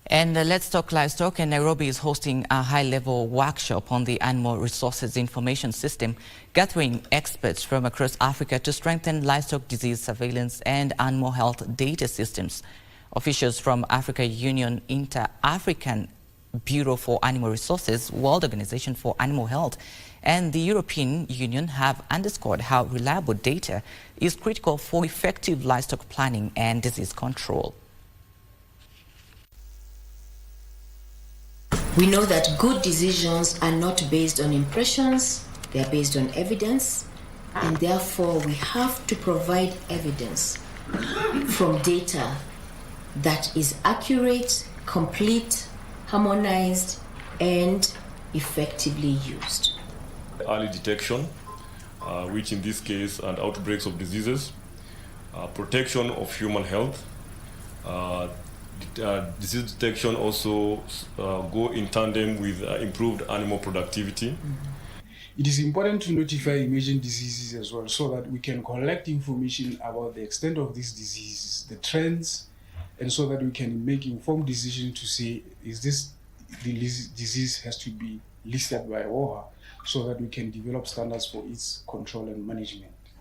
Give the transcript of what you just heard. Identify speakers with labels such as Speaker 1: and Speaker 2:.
Speaker 1: And let's talk livestock. And Nairobi is hosting a high-level workshop on the Animal Resources Information System, gathering experts from across Africa to strengthen livestock disease surveillance and animal health data systems. Officials from African Union InterAfrican Bureau for Animal Resources, World Organization for Animal Health, and the European Union have underscored how reliable data is critical for effective livestock planning and disease control.
Speaker 2: We know that good decisions are not based on impressions, they are based on evidence, and therefore we have to provide evidence from data that is accurate, complete, harmonized, and effectively used.
Speaker 3: Early detection, which in this case and outbreaks of diseases, protection of human health, disease detection also go in tandem with improved animal productivity.
Speaker 4: It is important to notify emerging diseases as well so that we can collect information about the extent of these diseases, the trends, and so that we can make informed decisions to say, is this disease has to be listed by OHA so that we can develop standards for its control and management.